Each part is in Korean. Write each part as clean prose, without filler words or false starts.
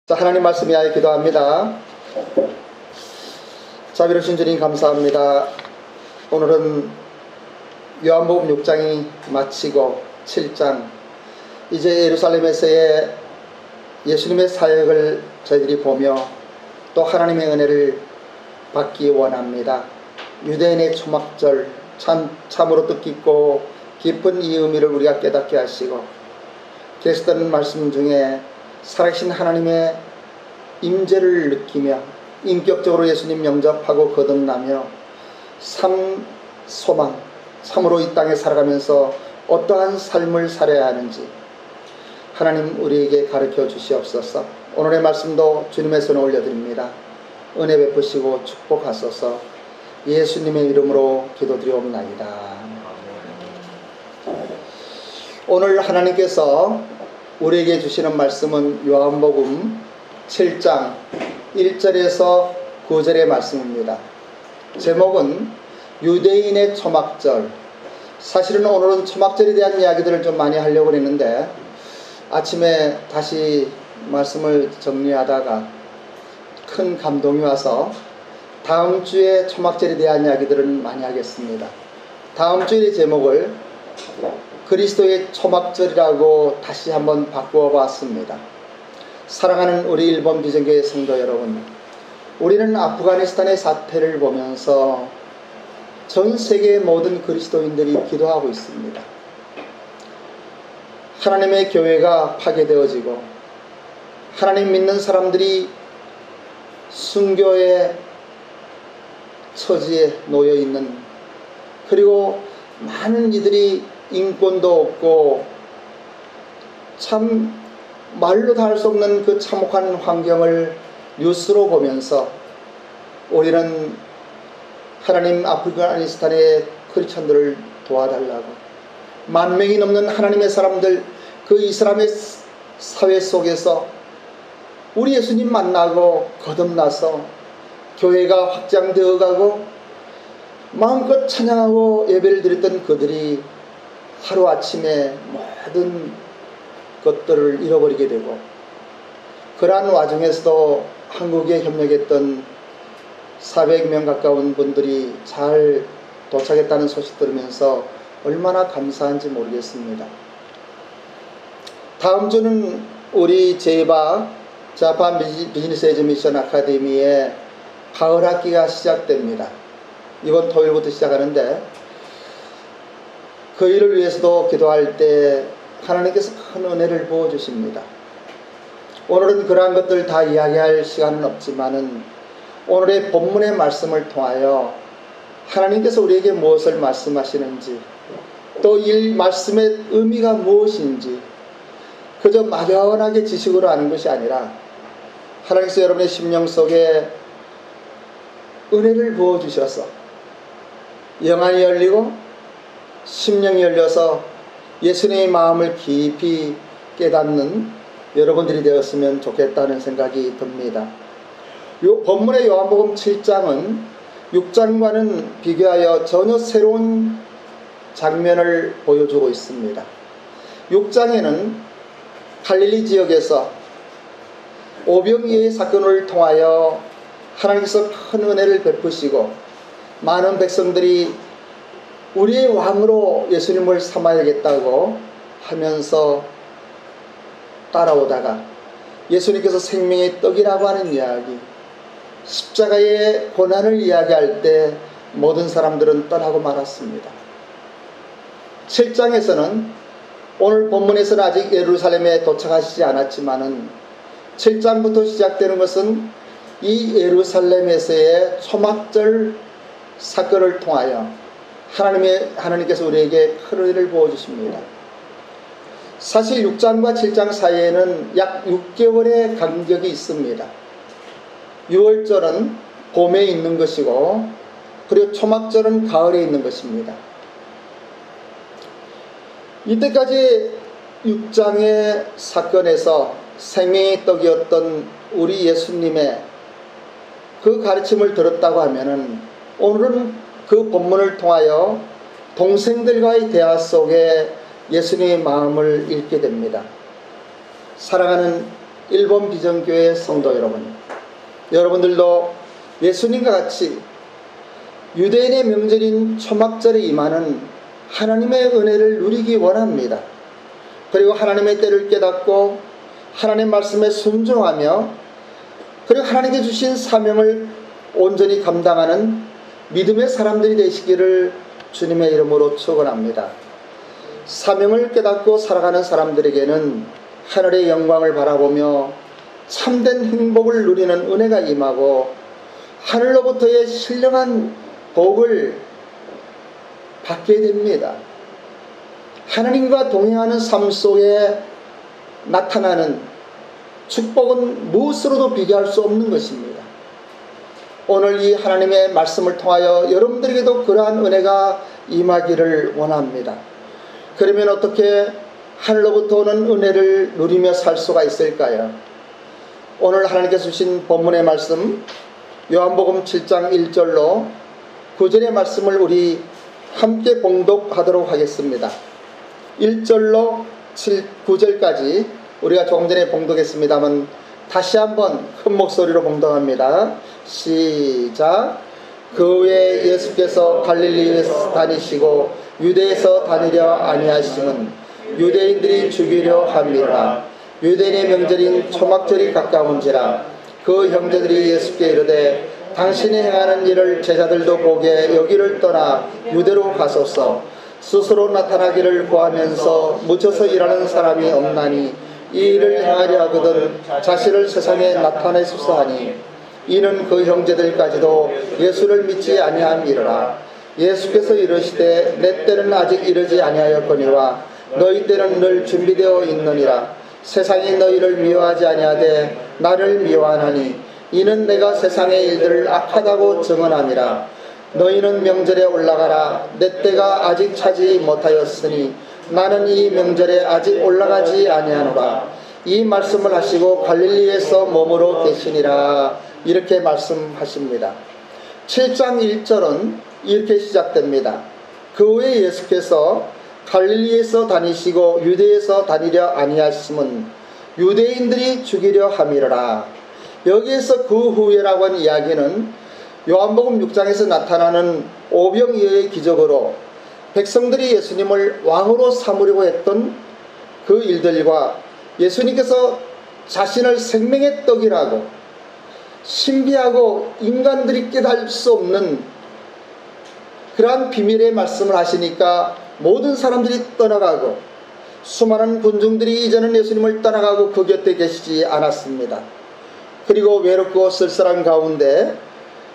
자, 하나님 말씀 위하여 기도합니다. 자비로우신 주님 감사합니다. 오늘은 요한복음 6장이 마치고 7장, 이제 예루살렘에서의 예수님의 사역을 저희들이 보며 또 하나님의 은혜를 받기 원합니다. 유대인의 초막절, 참으로 뜻깊고 깊은 이 의미를 우리가 깨닫게 하시고, 계시던 말씀 중에 살아계신 하나님의 임재를 느끼며 인격적으로 예수님 영접하고 거듭나며 소망, 참으로 이 땅에 살아가면서 어떠한 삶을 살아야 하는지 하나님 우리에게 가르쳐 주시옵소서. 오늘의 말씀도 주님의 손에 올려드립니다. 은혜 베푸시고 축복하소서. 예수님의 이름으로 기도드리옵나이다. 오늘 하나님께서 우리에게 주시는 말씀은 요한복음 7장 1절에서 9절의 말씀입니다. 제목은 유대인의 초막절. 사실은 오늘은 초막절에 대한 이야기들을 좀 많이 하려고 했는데 아침에 다시 말씀을 정리하다가 큰 감동이 와서 다음 주에 초막절에 대한 이야기들은 많이 하겠습니다. 다음 주의 제목을 그리스도의 초막절이라고 다시 한번 바꾸어 봤습니다. 사랑하는 우리 일본 비전교회 성도 여러분, 우리는 아프가니스탄의 사태를 보면서 전 세계의 모든 그리스도인들이 기도하고 있습니다. 하나님의 교회가 파괴되어지고 하나님 믿는 사람들이 순교의 처지에 놓여 있는, 그리고 많은 이들이 인권도 없고 참 말로 다 할 수 없는 그 참혹한 환경을 뉴스로 보면서 우리는 하나님 아프가니스탄의 크리스천들을 도와달라고, 10,000명이 넘는 하나님의 사람들, 그 이슬람의 사회 속에서 우리 예수님 만나고 거듭나서 교회가 확장되어 가고 마음껏 찬양하고 예배를 드렸던 그들이 하루아침에 모든 것들을 잃어버리게 되고, 그러한 와중에서도 한국에 협력했던 400명 가까운 분들이 잘 도착했다는 소식 들으면서 얼마나 감사한지 모르겠습니다. 다음 주는 우리 자판 비즈니스 에이즈 미션 아카데미의 가을 학기가 시작됩니다. 이번 토요일부터 시작하는데 그 일을 위해서도 기도할 때 하나님께서 큰 은혜를 부어주십니다. 오늘은 그러한 것들 다 이야기할 시간은 없지만은 오늘의 본문의 말씀을 통하여 하나님께서 우리에게 무엇을 말씀하시는지, 또 이 말씀의 의미가 무엇인지 그저 막연하게 지식으로 아는 것이 아니라 하나님께서 여러분의 심령 속에 은혜를 부어주셔서 영안이 열리고 심령이 열려서 예수님의 마음을 깊이 깨닫는 여러분들이 되었으면 좋겠다는 생각이 듭니다. 본문의 요한복음 7장은 6장과는 비교하여 전혀 새로운 장면을 보여주고 있습니다. 6장에는 갈릴리 지역에서 오병이어의 사건을 통하여 하나님께서 큰 은혜를 베푸시고 많은 백성들이 우리의 왕으로 예수님을 삼아야겠다고 하면서 따라오다가 예수님께서 생명의 떡이라고 하는 이야기, 십자가의 고난을 이야기할 때 모든 사람들은 떠나고 말았습니다. 7장에서는 오늘 본문에서는 아직 예루살렘에 도착하시지 않았지만은 7장부터 시작되는 것은 이 예루살렘에서의 초막절 사건을 통하여 하나님께서 우리에게 큰 은혜를 부어주십니다. 사실 6장과 7장 사이에는 약 6개월의 간격이 있습니다. 6월절은 봄에 있는 것이고, 그리고 초막절은 가을에 있는 것입니다. 이때까지 6장의 사건에서 생명의 떡이었던 우리 예수님의 그 가르침을 들었다고 하면은 오늘은 그 본문을 통하여 동생들과의 대화 속에 예수님의 마음을 읽게 됩니다. 사랑하는 일본 비전교회 성도 여러분, 여러분들도 예수님과 같이 유대인의 명절인 초막절에 임하는 하나님의 은혜를 누리기 원합니다. 그리고 하나님의 때를 깨닫고 하나님의 말씀에 순종하며 그리고 하나님께 주신 사명을 온전히 감당하는 믿음의 사람들이 되시기를 주님의 이름으로 축원합니다. 사명을 깨닫고 살아가는 사람들에게는 하늘의 영광을 바라보며 참된 행복을 누리는 은혜가 임하고 하늘로부터의 신령한 복을 받게 됩니다. 하나님과 동행하는 삶 속에 나타나는 축복은 무엇으로도 비교할 수 없는 것입니다. 오늘 이 하나님의 말씀을 통하여 여러분들에게도 그러한 은혜가 임하기를 원합니다. 그러면 어떻게 하늘로부터 오는 은혜를 누리며 살 수가 있을까요? 오늘 하나님께서 주신 본문의 말씀 요한복음 7장 1절로 9절의 말씀을 우리 함께 봉독하도록 하겠습니다. 1절로 9절까지 우리가 조금 전에 봉독했습니다만 다시 한번 큰 목소리로 봉독합니다. 시작. 그 후에 예수께서 갈릴리에서 다니시고 유대에서 다니려 아니하심은 유대인들이 죽이려 함이라. 유대인의 명절인 초막절이 가까운지라. 그 형제들이 예수께 이르되 당신이 행하는 일을 제자들도 보게 여기를 떠나 유대로 가소서. 스스로 나타나기를 구하면서 묻혀서 일하는 사람이 없나니 이 일을 행하려 하거든 자신을 세상에 나타내소서 하니 이는 그 형제들까지도 예수를 믿지 아니함이라. 예수께서 이르시되 내 때는 아직 이르지 아니하였거니와 너희 때는 늘 준비되어 있느니라. 세상이 너희를 미워하지 아니하되 나를 미워하나니 이는 내가 세상의 일들을 악하다고 증언함이라. 너희는 명절에 올라가라. 내 때가 아직 차지 못하였으니 나는 이 명절에 아직 올라가지 아니하노라. 이 말씀을 하시고 갈릴리에서 머무러 계시니라. 이렇게 말씀하십니다. 7장 1절은 이렇게 시작됩니다. 그 후에 예수께서 갈릴리에서 다니시고 유대에서 다니려 아니하심은 유대인들이 죽이려 함이라. 여기에서 그 후에라고 하는 이야기는 요한복음 6장에서 나타나는 오병이어의 기적으로 백성들이 예수님을 왕으로 삼으려고 했던 그 일들과 예수님께서 자신을 생명의 떡이라고 신비하고 인간들이 깨달을 수 없는 그러한 비밀의 말씀을 하시니까 모든 사람들이 떠나가고 수많은 군중들이 이제는 예수님을 떠나가고 그 곁에 계시지 않았습니다. 그리고 외롭고 쓸쓸한 가운데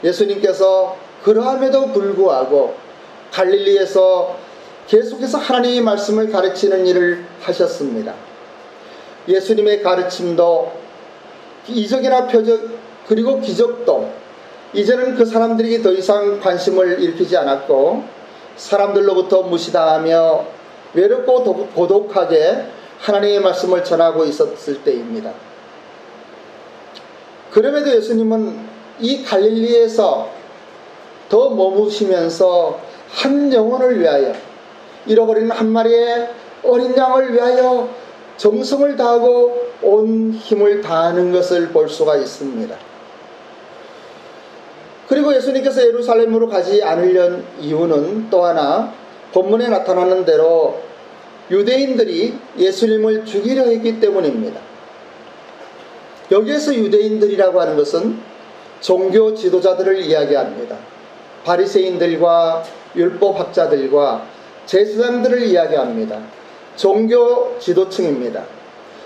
예수님께서 그러함에도 불구하고 갈릴리에서 계속해서 하나님의 말씀을 가르치는 일을 하셨습니다. 예수님의 가르침도 이적이나 표적 그리고 기적도 이제는 그 사람들에게 더 이상 관심을 일으키지 않았고 사람들로부터 무시당하며 외롭고 고독하게 하나님의 말씀을 전하고 있었을 때입니다. 그럼에도 예수님은 이 갈릴리에서 더 머무시면서 한 영혼을 위하여 잃어버린 한 마리의 어린 양을 위하여 정성을 다하고 온 힘을 다하는 것을 볼 수가 있습니다. 그리고 예수님께서 예루살렘으로 가지 않으려는 이유는 또 하나 본문에 나타나는 대로 유대인들이 예수님을 죽이려 했기 때문입니다. 여기에서 유대인들이라고 하는 것은 종교 지도자들을 이야기합니다. 바리새인들과 율법학자들과 제사장들을 이야기합니다. 종교 지도층입니다.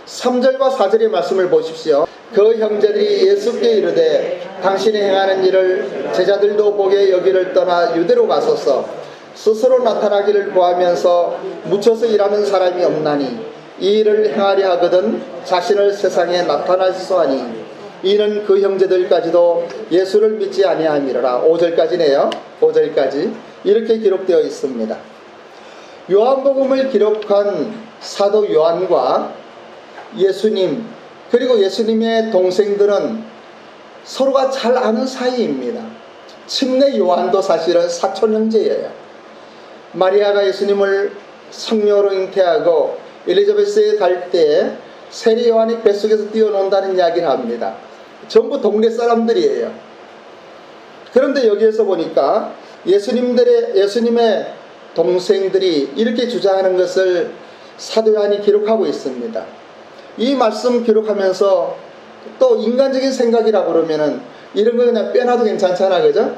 3절과 4절의 말씀을 보십시오. 그 형제들이 예수께 이르되 당신이 행하는 일을 제자들도 보게 여기를 떠나 유대로 가소서. 스스로 나타나기를 구하면서 묻혀서 일하는 사람이 없나니 이 일을 행하려 하거든 자신을 세상에 나타나소서 하니 이는 그 형제들까지도 예수를 믿지 아니함이라. 5절까지네요. 5절까지 이렇게 기록되어 있습니다. 요한복음을 기록한 사도 요한과 예수님 그리고 예수님의 동생들은 서로가 잘 아는 사이입니다. 침례 요한도 사실은 사촌 형제예요. 마리아가 예수님을 성녀로 잉태하고 엘리자베스에 갈 때 세례 요한이 뱃속에서 뛰어논다는 이야기를 합니다. 전부 동네 사람들이에요. 그런데 여기에서 보니까 예수님의 동생들이 이렇게 주장하는 것을 사도 요한이 기록하고 있습니다. 이 말씀 기록하면서 또 인간적인 생각이라고 그러면은 이런 거 그냥 빼놔도 괜찮잖아, 그죠?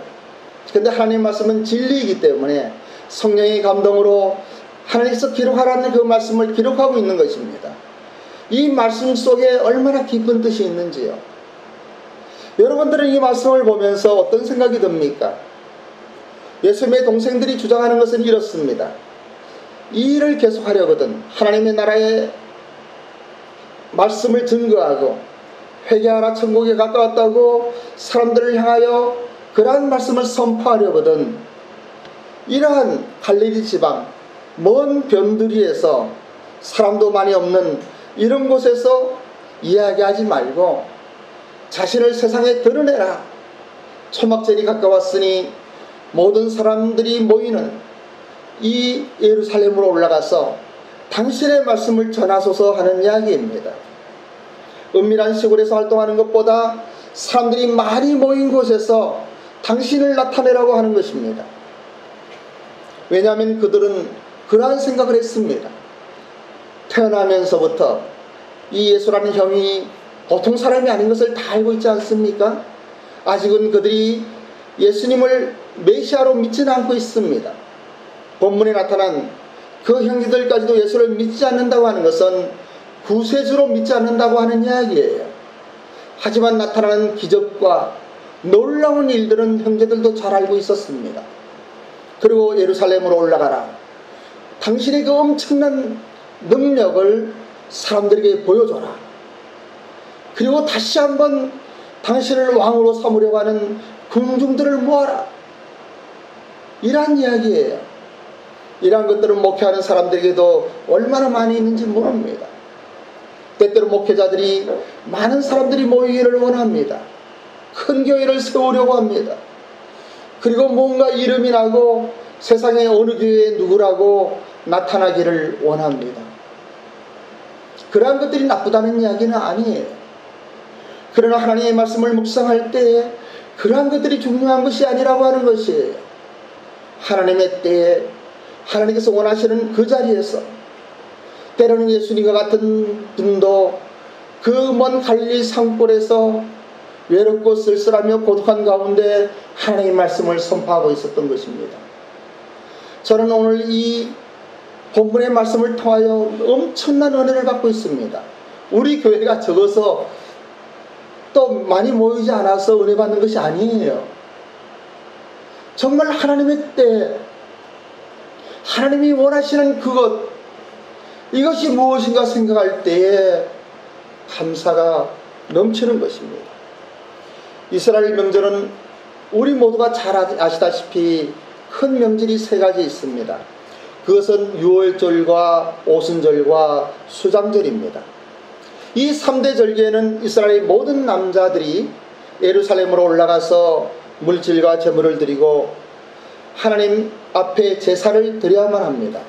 근데 하나님 말씀은 진리이기 때문에 성령의 감동으로 하나님께서 기록하라는 그 말씀을 기록하고 있는 것입니다. 이 말씀 속에 얼마나 깊은 뜻이 있는지요. 여러분들은 이 말씀을 보면서 어떤 생각이 듭니까? 예수님의 동생들이 주장하는 것은 이렇습니다. 이 일을 계속하려거든 하나님의 나라의 말씀을 증거하고 회개하라 천국에 가까웠다고 사람들을 향하여 그러한 말씀을 선포하려거든 이러한 갈릴리 지방 먼 변두리에서 사람도 많이 없는 이런 곳에서 이야기하지 말고 자신을 세상에 드러내라. 초막절이 가까웠으니 모든 사람들이 모이는 이 예루살렘으로 올라가서 당신의 말씀을 전하소서 하는 이야기입니다. 은밀한 시골에서 활동하는 것보다 사람들이 많이 모인 곳에서 당신을 나타내라고 하는 것입니다. 왜냐하면 그들은 그러한 생각을 했습니다. 태어나면서부터 이 예수라는 형이 보통 사람이 아닌 것을 다 알고 있지 않습니까? 아직은 그들이 예수님을 메시아로 믿지는 않고 있습니다. 본문에 나타난 그 형제들까지도 예수를 믿지 않는다고 하는 것은 구세주로 믿지 않는다고 하는 이야기예요. 하지만 나타나는 기적과 놀라운 일들은 형제들도 잘 알고 있었습니다. 그리고 예루살렘으로 올라가라. 당신의 그 엄청난 능력을 사람들에게 보여줘라. 그리고 다시 한번 당신을 왕으로 삼으려고 하는 군중들을 모아라. 이러한 이야기예요. 이러한 것들은 목회하는 사람들에게도 얼마나 많이 있는지 모릅니다. 때때로 목회자들이 많은 사람들이 모이기를 원합니다. 큰 교회를 세우려고 합니다. 그리고 뭔가 이름이 나고 세상에 어느 교회에 누구라고 나타나기를 원합니다. 그러한 것들이 나쁘다는 이야기는 아니에요. 그러나 하나님의 말씀을 묵상할 때에 그러한 것들이 중요한 것이 아니라고 하는 것이에요. 하나님의 때에 하나님께서 원하시는 그 자리에서 때로는 예수님과 같은 분도 그 먼 갈릴리 산골에서 외롭고 쓸쓸하며 고독한 가운데 하나님의 말씀을 선포하고 있었던 것입니다. 저는 오늘 이 본문의 말씀을 통하여 엄청난 은혜를 받고 있습니다. 우리 교회가 적어서 또 많이 모이지 않아서 은혜 받는 것이 아니에요. 정말 하나님의 때 하나님이 원하시는 그것 이것이 무엇인가 생각할 때에 감사가 넘치는 것입니다. 이스라엘 명절은 우리 모두가 잘 아시다시피 큰 명절이 세 가지 있습니다. 그것은 유월절과 오순절과 수장절입니다. 이 3대 절기에는 이스라엘의 모든 남자들이 예루살렘으로 올라가서 물질과 제물을 드리고 하나님 앞에 제사를 드려야만 합니다.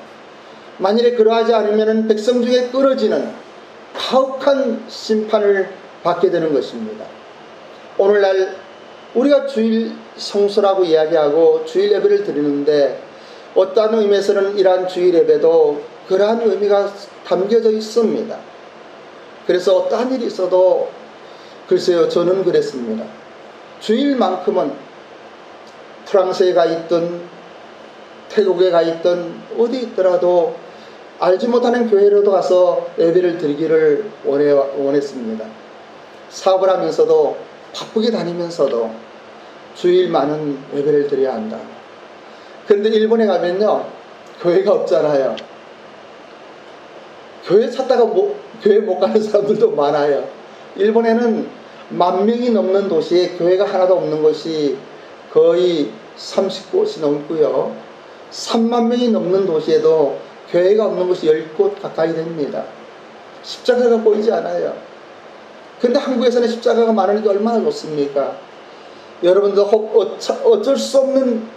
만일에 그러하지 않으면 백성 중에 끊어지는 가혹한 심판을 받게 되는 것입니다. 오늘날 우리가 주일 성수라고 이야기하고 주일 예배를 드리는데 어떠한 의미에서는 이러한 주일 예배도 그러한 의미가 담겨져 있습니다. 그래서 어떠한 일이 있어도 글쎄요 저는 그랬습니다. 주일만큼은 프랑스에 가 있든 태국에 가 있든 어디 있더라도 알지 못하는 교회로도 가서 예배를 드리기를 원했습니다. 사업을 하면서도 바쁘게 다니면서도 주일만은 예배를 드려야 한다. 그런데 일본에 가면요 교회가 없잖아요. 교회 찾다가 교회 못 가는 사람들도 많아요. 일본에는 10,000명이 넘는 도시에 교회가 하나도 없는 곳이 거의 30곳이 넘고요. 30,000명이 넘는 도시에도 교회가 없는 곳이 10곳 가까이 됩니다. 십자가가 보이지 않아요. 근데 한국에서는 십자가가 많은 게 얼마나 좋습니까? 여러분도 혹 어쩔 수 없는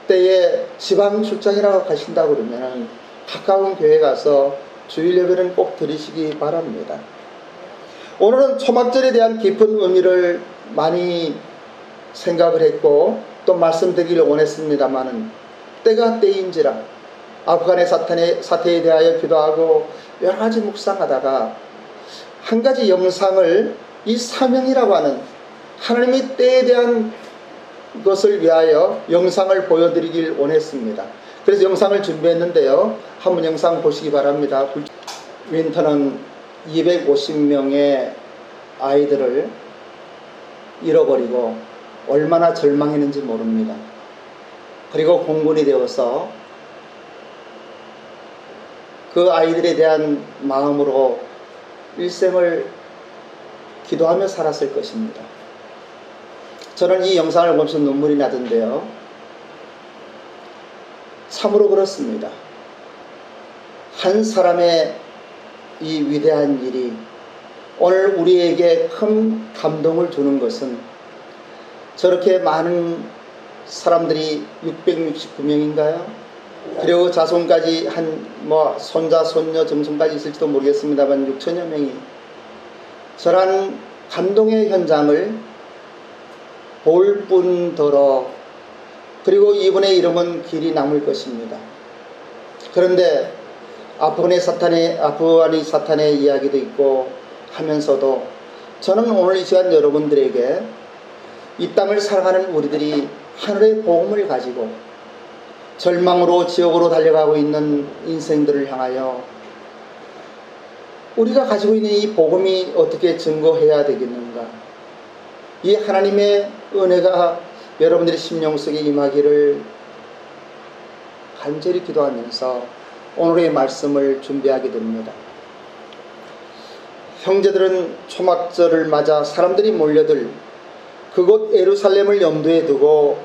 때에 지방 출장이라고 가신다고 그러면 가까운 교회 가서 주일 예배는 꼭 드리시기 바랍니다. 오늘은 초막절에 대한 깊은 의미를 많이 생각을 했고 또 말씀드리기를 원했습니다마는 때가 때인지라 아프간의 사태에 대하여 기도하고 여러 가지 묵상하다가 한 가지 영상을 이 사명이라고 하는 하나님의 때에 대한 것을 위하여 영상을 보여드리길 원했습니다. 그래서 영상을 준비했는데요. 한번 영상 보시기 바랍니다. 윈터는 250명의 아이들을 잃어버리고 얼마나 절망했는지 모릅니다. 그리고 공군이 되어서 그 아이들에 대한 마음으로 일생을 기도하며 살았을 것입니다. 저는 이 영상을 보면서 눈물이 나던데요. 참으로 그렇습니다. 한 사람의 이 위대한 일이 오늘 우리에게 큰 감동을 주는 것은 저렇게 많은 사람들이 669명인가요? 그리고 자손까지 손자, 손녀, 점손까지 있을지도 모르겠습니다만 6천여 명이 저런 감동의 현장을 볼 뿐더러 그리고 이분의 이름은 길이 남을 것입니다. 그런데 아프간이 사탄의 이야기도 있고 하면서도 저는 오늘 이 시간 여러분들에게 이 땅을 살아가는 우리들이 하늘의 복음을 가지고 절망으로 지옥으로 달려가고 있는 인생들을 향하여 우리가 가지고 있는 이 복음이 어떻게 증거해야 되겠는가, 이 하나님의 은혜가 여러분들의 심령 속에 임하기를 간절히 기도하면서 오늘의 말씀을 준비하게 됩니다. 형제들은 초막절을 맞아 사람들이 몰려들 그곳 예루살렘을 염두에 두고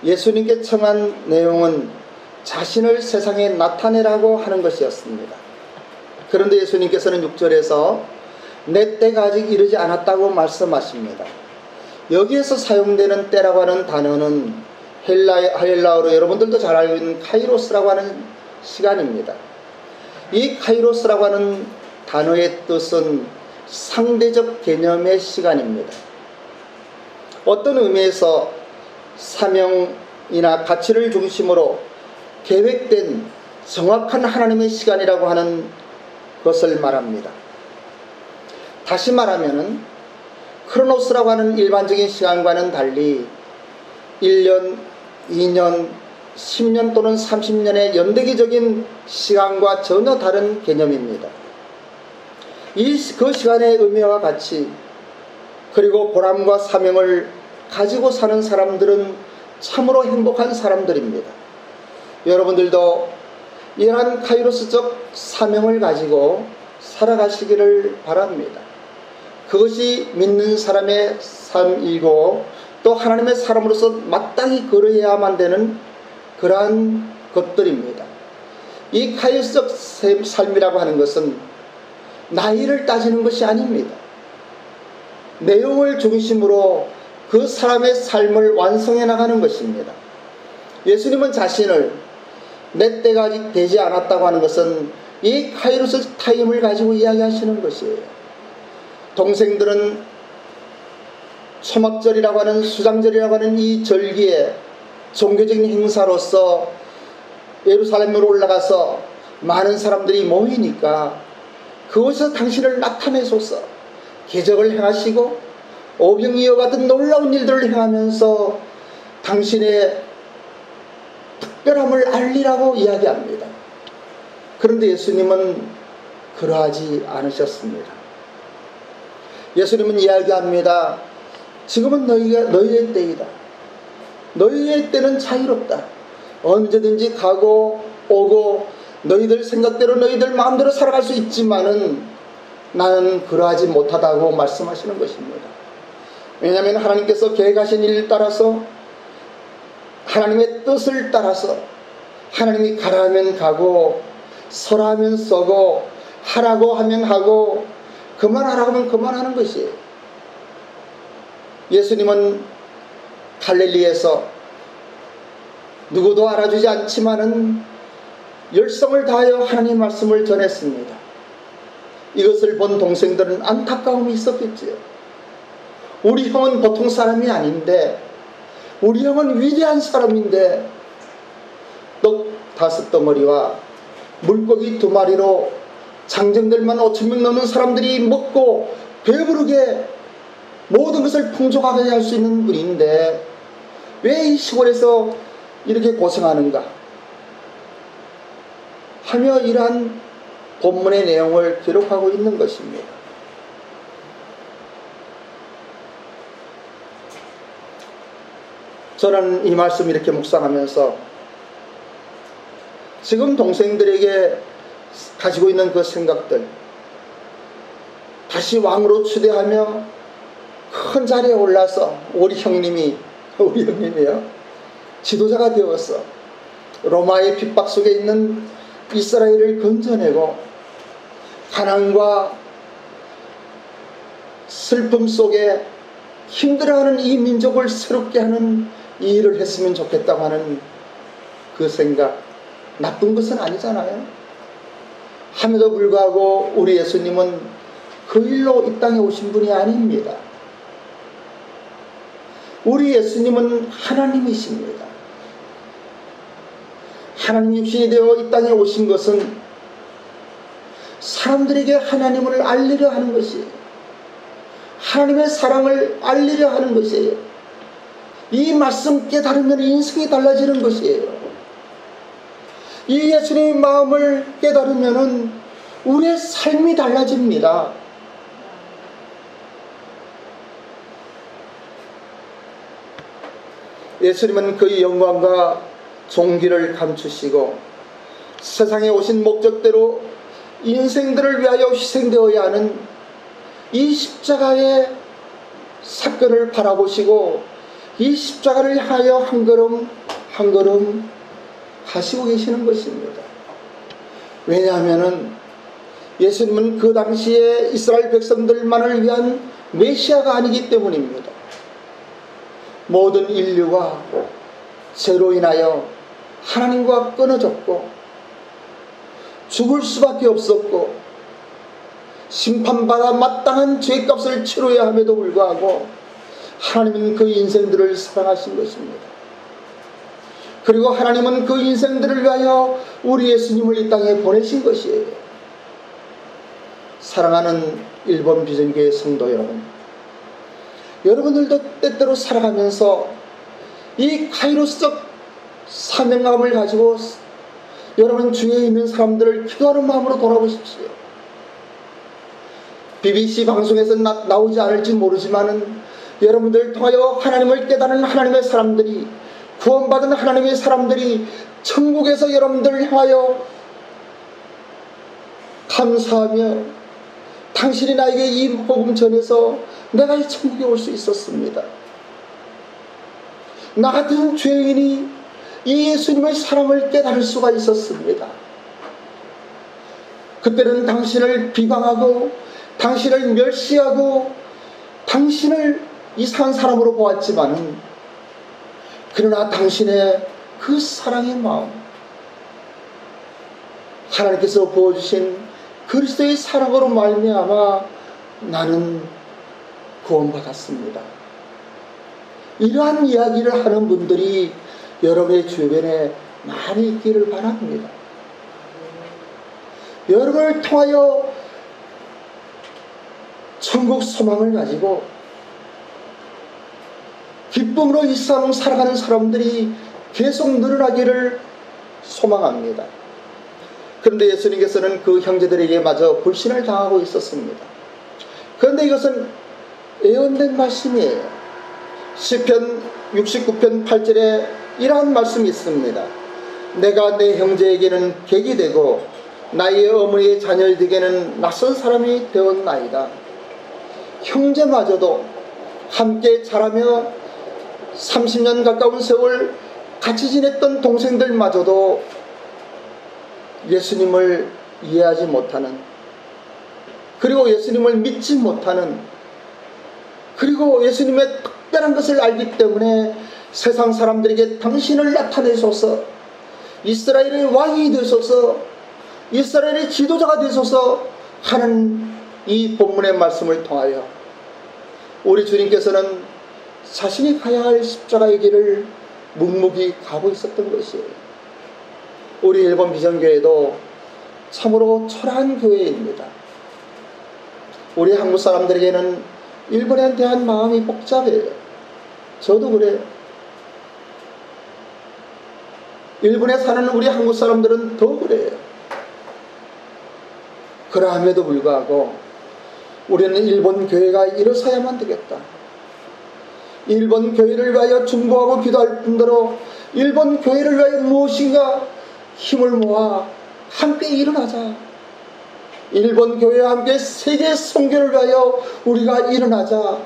예수님께 청한 내용은 자신을 세상에 나타내라고 하는 것이었습니다. 그런데 예수님께서는 6절에서 내 때가 아직 이르지 않았다고 말씀하십니다. 여기에서 사용되는 때라고 하는 단어는 헬라어로 여러분들도 잘 알고 있는 카이로스라고 하는 시간입니다. 이 카이로스라고 하는 단어의 뜻은 상대적 개념의 시간입니다. 어떤 의미에서 사명이나 가치를 중심으로 계획된 정확한 하나님의 시간이라고 하는 것을 말합니다. 다시 말하면 크로노스라고 하는 일반적인 시간과는 달리 1년, 2년, 10년 또는 30년의 연대기적인 시간과 전혀 다른 개념입니다. 그 시간의 의미와 가치 그리고 보람과 사명을 가지고 사는 사람들은 참으로 행복한 사람들입니다. 여러분들도 이러한 카이로스적 사명을 가지고 살아가시기를 바랍니다. 그것이 믿는 사람의 삶이고 또 하나님의 사람으로서 마땅히 걸어야만 되는 그러한 것들입니다. 이 카이로스적 삶이라고 하는 것은 나이를 따지는 것이 아닙니다. 내용을 중심으로 그 사람의 삶을 완성해 나가는 것입니다. 예수님은 자신을 내 때가 아직 되지 않았다고 하는 것은 이 카이로스 타임을 가지고 이야기하시는 것이에요. 동생들은 초막절이라고 하는 수장절이라고 하는 이 절기에 종교적인 행사로서 예루살렘으로 올라가서 많은 사람들이 모이니까 그곳에서 당신을 나타내소서, 기적을 행하시고 오병이어 같은 놀라운 일들을 행하면서 당신의 특별함을 알리라고 이야기합니다. 그런데 예수님은 그러하지 않으셨습니다. 예수님은 이야기합니다. 지금은 너희의 때이다. 너희의 때는 자유롭다. 언제든지 가고 오고 너희들 생각대로 너희들 마음대로 살아갈 수 있지만은 나는 그러하지 못하다고 말씀하시는 것입니다. 왜냐하면 하나님께서 계획하신 일을 따라서 하나님의 뜻을 따라서 하나님이 가라 하면 가고 서라 하면 서고 하라고 하면 하고 그만하라고 하면 그만하는 것이에요. 예수님은 갈릴리에서 누구도 알아주지 않지만은 열성을 다하여 하나님 말씀을 전했습니다. 이것을 본 동생들은 안타까움이 있었겠지요. 우리 형은 보통 사람이 아닌데, 우리 형은 위대한 사람인데 떡 5덩어리와 물고기 2마리로 장정들만 5,000명 넘는 사람들이 먹고 배부르게 모든 것을 풍족하게 할 수 있는 분인데 왜 이 시골에서 이렇게 고생하는가 하며 이러한 본문의 내용을 기록하고 있는 것입니다. 저는 이 말씀 이렇게 묵상하면서 지금 동생들에게 가지고 있는 그 생각들 다시 왕으로 추대하며 큰 자리에 올라서 우리 형님이요 지도자가 되어서 로마의 핍박 속에 있는 이스라엘을 건져내고 가난과 슬픔 속에 힘들어하는 이 민족을 새롭게 하는 이 일을 했으면 좋겠다고 하는 그 생각, 나쁜 것은 아니잖아요. 함에도 불구하고 우리 예수님은 그 일로 이 땅에 오신 분이 아닙니다. 우리 예수님은 하나님이십니다. 하나님 육신이 되어 이 땅에 오신 것은 사람들에게 하나님을 알리려 하는 것이에요. 하나님의 사랑을 알리려 하는 것이에요. 이 말씀 깨달으면 인생이 달라지는 것이에요. 이 예수님의 마음을 깨달으면 우리의 삶이 달라집니다. 예수님은 그의 영광과 존귀를 감추시고 세상에 오신 목적대로 인생들을 위하여 희생되어야 하는 이 십자가의 사건을 바라보시고 이 십자가를 향하여 한 걸음 한 걸음 가시고 계시는 것입니다. 왜냐하면 예수님은 그 당시에 이스라엘 백성들만을 위한 메시아가 아니기 때문입니다. 모든 인류가 죄로 인하여 하나님과 끊어졌고 죽을 수밖에 없었고 심판받아 마땅한 죄값을 치러야 함에도 불구하고 하나님은 그 인생들을 사랑하신 것입니다. 그리고 하나님은 그 인생들을 위하여 우리 예수님을 이 땅에 보내신 것이에요. 사랑하는 일본 비전교회 성도 여러분, 여러분들도 때때로 살아가면서 이 카이로스적 사명감을 가지고 여러분 주위에 있는 사람들을 기도하는 마음으로 돌아보십시오. BBC 방송에서 나오지 않을지 모르지만은 여러분들을 통하여 하나님을 깨닫는 하나님의 사람들이, 구원받은 하나님의 사람들이 천국에서 여러분들을 향하여 감사하며 당신이 나에게 이 복음 전해서 내가 이 천국에 올 수 있었습니다. 나 같은 죄인이 이 예수님의 사랑을 깨달을 수가 있었습니다. 그때는 당신을 비방하고 당신을 멸시하고 당신을 이상한 사람으로 보았지만은 그러나 당신의 그 사랑의 마음, 하나님께서 부어주신 그리스도의 사랑으로 말미암아 나는 구원받았습니다. 이러한 이야기를 하는 분들이 여러분의 주변에 많이 있기를 바랍니다. 여러분을 통하여 천국 소망을 가지고 기쁨으로 이 세상 살아가는 사람들이 계속 늘어나기를 소망합니다. 그런데 예수님께서는 그 형제들에게 마저 불신을 당하고 있었습니다. 그런데 이것은 예언된 말씀이에요. 시편 69편 8절에 이러한 말씀이 있습니다. 내가 내 형제에게는 객이 되고 나의 어머니의 자녀에게는 낯선 사람이 되었나이다. 형제마저도 함께 자라며 30년 가까운 세월 같이 지냈던 동생들마저도 예수님을 이해하지 못하는, 그리고 예수님을 믿지 못하는, 그리고 예수님의 특별한 것을 알기 때문에 세상 사람들에게 당신을 나타내소서, 이스라엘의 왕이 되소서, 이스라엘의 지도자가 되소서 하는 이 본문의 말씀을 통하여 우리 주님께서는 자신이 가야 할 십자가의 길을 묵묵히 가고 있었던 것이에요. 우리 일본 비전교회도 참으로 초라한 교회입니다. 우리 한국 사람들에게는 일본에 대한 마음이 복잡해요. 저도 그래요. 일본에 사는 우리 한국 사람들은 더 그래요. 그러함에도 불구하고 우리는 일본 교회가 일어서야만 되겠다. 일본 교회를 위하여 중보하고 기도할 뿐더러 일본 교회를 위하여 무엇인가 힘을 모아 함께 일어나자. 일본 교회와 함께 세계 선교를 위하여 우리가 일어나자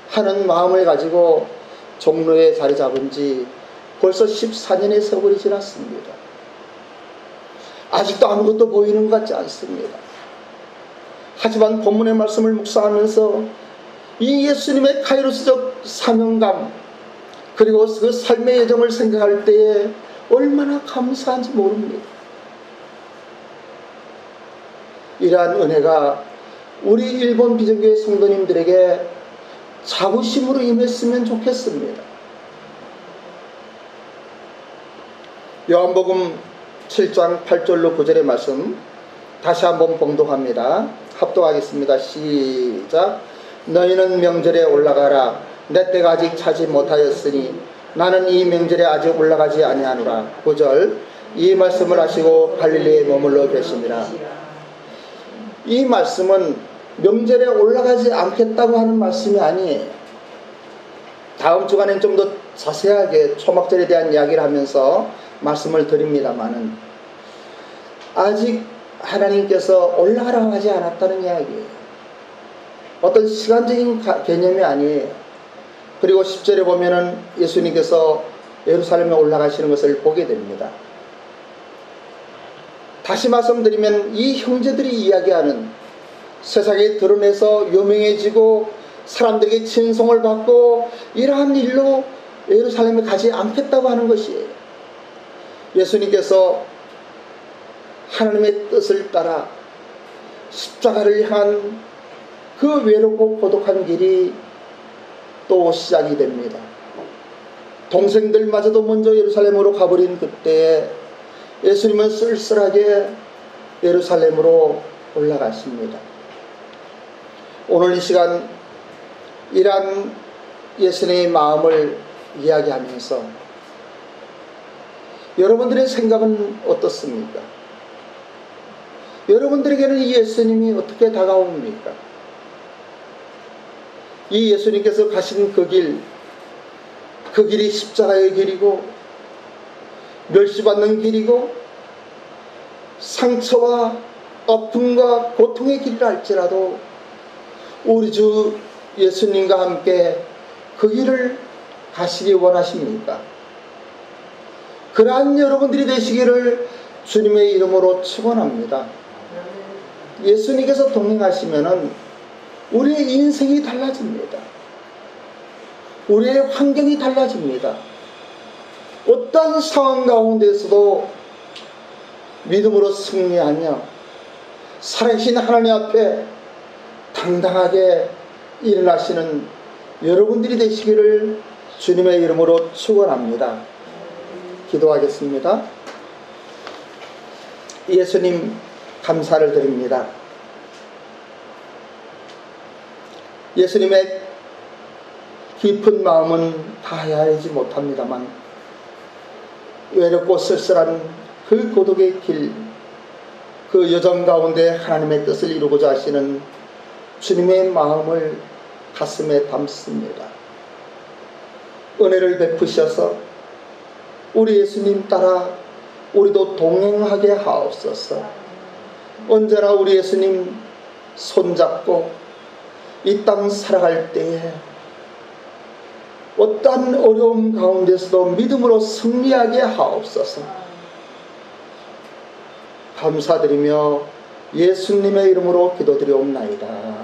하는 마음을 가지고 종로에 자리 잡은 지 벌써 14년의 세월이 지났습니다. 아직도 아무것도 보이는 것 같지 않습니다. 하지만 본문의 말씀을 묵상하면서 이 예수님의 카이로스적 사명감 그리고 그 삶의 여정을 생각할 때에 얼마나 감사한지 모릅니다. 이러한 은혜가 우리 일본 비전교회 성도님들에게 자부심으로 임했으면 좋겠습니다. 요한복음 7장 8절로 9절의 말씀 다시 한번 봉독합니다. 합독하겠습니다. 시작. 너희는 명절에 올라가라. 내 때가 아직 차지 못하였으니 나는 이 명절에 아직 올라가지 아니하노라. 9절. 이 말씀을 하시고 갈릴리에 머물러 계시니라. 이 말씀은 명절에 올라가지 않겠다고 하는 말씀이 아니에요. 다음 주간엔 좀 더 자세하게 초막절에 대한 이야기를 하면서 말씀을 드립니다마는 아직 하나님께서 올라가라고 하지 않았다는 이야기예요. 어떤 시간적인 개념이 아니에요. 그리고 10절에 보면은 예수님께서 예루살렘에 올라가시는 것을 보게 됩니다. 다시 말씀드리면 이 형제들이 이야기하는 세상에 드러내서 유명해지고 사람들에게 칭송을 받고 이러한 일로 예루살렘에 가지 않겠다고 하는 것이에요. 예수님께서 하나님의 뜻을 따라 십자가를 향한 그 외롭고 고독한 길이 또 시작이 됩니다. 동생들마저도 먼저 예루살렘으로 가버린 그때에 예수님은 쓸쓸하게 예루살렘으로 올라가십니다. 오늘 이 시간 이러한 예수님의 마음을 이야기하면서 여러분들의 생각은 어떻습니까? 여러분들에게는 이 예수님이 어떻게 다가옵니까? 이 예수님께서 가신 그 길이 십자가의 길이고 멸시받는 길이고 상처와 아픔과 고통의 길이라 할지라도 우리 주 예수님과 함께 그 길을 가시기 원하십니까? 그러한 여러분들이 되시기를 주님의 이름으로 축원합니다. 예수님께서 동행하시면은 우리의 인생이 달라집니다. 우리의 환경이 달라집니다. 어떤 상황 가운데서도 믿음으로 승리하며 살아계신 하나님 앞에 당당하게 일어나시는 여러분들이 되시기를 주님의 이름으로 축원합니다. 기도하겠습니다. 예수님 감사를 드립니다. 예수님의 깊은 마음은 다 헤아리지 못합니다만 외롭고 쓸쓸한 그 고독의 길, 그 여정 가운데 하나님의 뜻을 이루고자 하시는 주님의 마음을 가슴에 담습니다. 은혜를 베푸셔서 우리 예수님 따라 우리도 동행하게 하옵소서. 언제나 우리 예수님 손잡고 이 땅 살아갈 때에 어떠한 어려움 가운데서도 믿음으로 승리하게 하옵소서. 감사드리며 예수님의 이름으로 기도드리옵나이다.